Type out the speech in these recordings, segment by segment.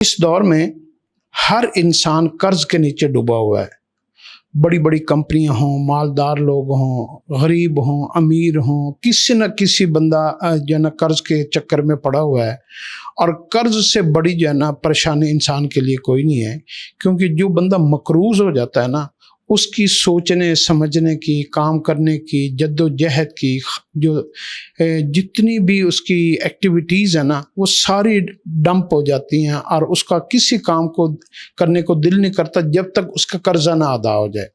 اس دور میں ہر انسان قرض کے نیچے ڈوبا ہوا ہے۔ بڑی بڑی کمپنیاں ہوں، مالدار لوگ ہوں، غریب ہوں، امیر ہوں، کسی نہ کسی بندہ جو ہے نا قرض کے چکر میں پڑا ہوا ہے۔ اور قرض سے بڑی جو ہے نا پریشانی انسان کے لیے کوئی نہیں ہے، کیونکہ جو بندہ مقروض ہو جاتا ہے نا، اس کی سوچنے سمجھنے کی، کام کرنے کی، جد و جہد کی، جو جتنی بھی اس کی ایکٹیویٹیز ہیں نا، وہ ساری ڈمپ ہو جاتی ہیں، اور اس کا کسی کام کو کرنے کو دل نہیں کرتا جب تک اس کا قرضہ نہ ادا ہو جائے۔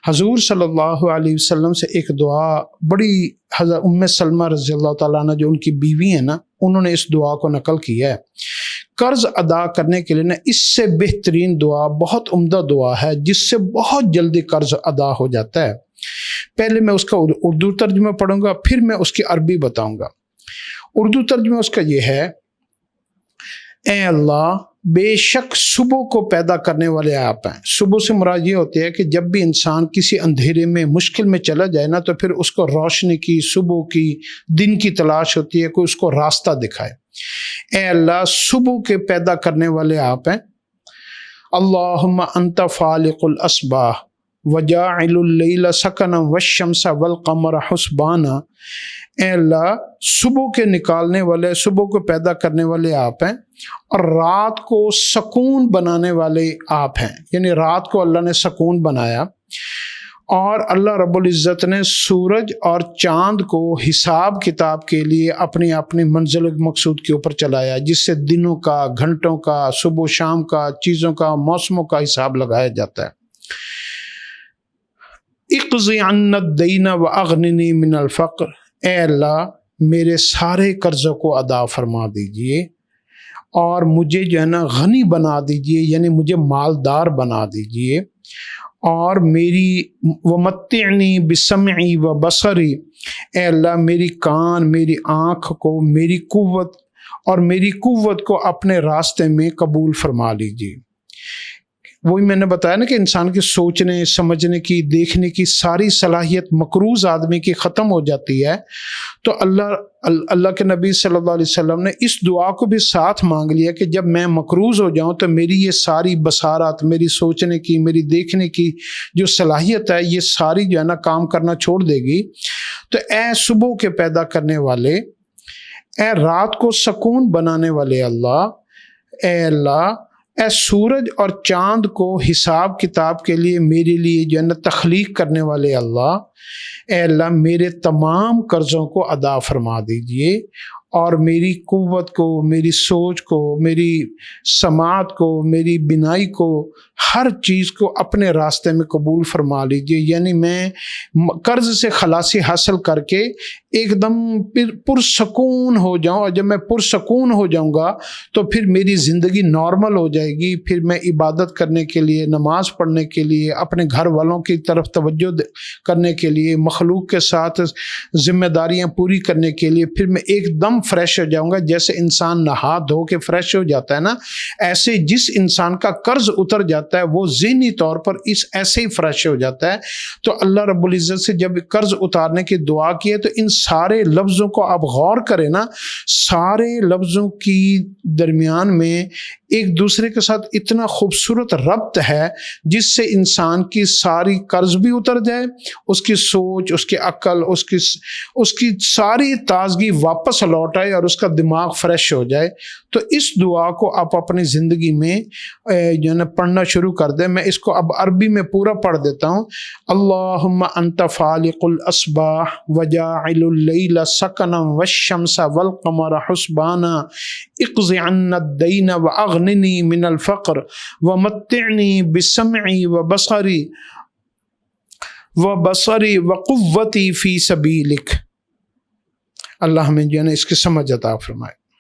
حضور صلی اللہ علیہ وسلم سے ایک دعا بڑی حضرت ام سلمہ رضی اللہ تعالیٰ عنہ جو ان کی بیوی ہیں نا، انہوں نے اس دعا کو نقل کیا ہے۔ قرض ادا کرنے کے لیے نا اس سے بہترین دعا، بہت عمدہ دعا ہے جس سے بہت جلدی قرض ادا ہو جاتا ہے۔ پہلے میں اس کا اردو ترجمہ پڑھوں گا، پھر میں اس کی عربی بتاؤں گا۔ اردو ترجمہ اس کا یہ ہے: اے اللہ، بے شک صبح کو پیدا کرنے والے آپ ہیں۔ صبح سے مراد یہ ہوتی ہے کہ جب بھی انسان کسی اندھیرے میں مشکل میں چلا جائے نا، تو پھر اس کو روشنی کی، صبح کی، دن کی تلاش ہوتی ہے، کوئی اس کو راستہ دکھائے۔ اے اللہ، صبح کے پیدا کرنے والے آپ ہیں۔ اللہم انت فالق الاسباح وجاعل اللیل سکنا والشمس والقمر حسبانا۔ اے اللہ، صبح کے نکالنے والے، صبح کو پیدا کرنے والے آپ ہیں، اور رات کو سکون بنانے والے آپ ہیں، یعنی رات کو اللہ نے سکون بنایا، اور اللہ رب العزت نے سورج اور چاند کو حساب کتاب کے لیے اپنی اپنی منزل مقصود کے اوپر چلایا، جس سے دنوں کا، گھنٹوں کا، صبح و شام کا، چیزوں کا، موسموں کا حساب لگایا جاتا ہے۔ اقضی عنا الدین واغننی من الفقر۔ اے اللہ، میرے سارے قرضوں کو ادا فرما دیجئے، اور مجھے جو ہے نا غنی بنا دیجئے، یعنی مجھے مالدار بنا دیجئے، اور میری ومتعنی بسمعی و بصری۔ اے اللہ، میری کان، میری آنکھ کو، میری قوت اور میری قوت کو اپنے راستے میں قبول فرما لیجیے۔ وہی میں نے بتایا نا کہ انسان کی سوچنے سمجھنے کی، دیکھنے کی ساری صلاحیت مقروض آدمی کی ختم ہو جاتی ہے، تو اللہ کے نبی صلی اللہ علیہ وسلم نے اس دعا کو بھی ساتھ مانگ لیا کہ جب میں مقروض ہو جاؤں تو میری یہ ساری بصارت، میری سوچنے کی، میری دیکھنے کی جو صلاحیت ہے، یہ ساری جو ہے نا کام کرنا چھوڑ دے گی۔ تو اے صبح کے پیدا کرنے والے، اے رات کو سکون بنانے والے اللہ، اے اللہ، اے سورج اور چاند کو حساب کتاب کے لیے میرے لیے جو ہے نا تخلیق کرنے والے اللہ، اے اللہ، میرے تمام قرضوں کو ادا فرما دیجئے، اور میری قوت کو، میری سوچ کو، میری سماعت کو، میری بینائی کو، ہر چیز کو اپنے راستے میں قبول فرما لیجئے، یعنی میں قرض سے خلاصی حاصل کر کے ایک دم پرسکون ہو جاؤں، اور جب میں پرسکون ہو جاؤں گا تو پھر میری زندگی نارمل ہو جائے گی، پھر میں عبادت کرنے کے لیے، نماز پڑھنے کے لیے، اپنے گھر والوں کی طرف توجہ کرنے کے لیے، مخلوق کے ساتھ ذمہ داریاں پوری کرنے کے لیے، پھر میں ایک دم فریش ہو جاؤں گا۔ جیسے انسان نہا دھو کے فریش ہو جاتا ہے نا، ایسے جس انسان کا قرض اتر جاتا ہے وہ ذہنی طور پر ایسے ہی فریش ہو جاتا ہے۔ تو اللہ رب العزت سے جب قرض اتارنے کی دعا کی ہے تو ان سارے لفظوں کو آپ غور کریں نا، سارے لفظوں کی درمیان میں ایک دوسرے کے ساتھ اتنا خوبصورت ربط ہے جس سے انسان کی ساری قرض بھی اتر جائے، اس کی سوچ، اس کی عقل، اس کی ساری تازگی واپس لوٹ آئے، اور اس کا دماغ فریش ہو جائے۔ تو اس دعا کو آپ اپنی زندگی میں جو ہے نا پڑھنا شروع کر دیں۔ میں اس کو اب عربی میں پورا پڑھ دیتا ہوں۔ اللہم انت فالق الاسباح وجاعل اللیل سکنا والشمس والقمر حسبانا اقض عنا الدین واغننی من الفقر ومتعنی بسمعی وبصری وقوتی فی سبیلک۔ اللہ ہمیں جو ہے نا اس کی سمجھ عطا فرمائے۔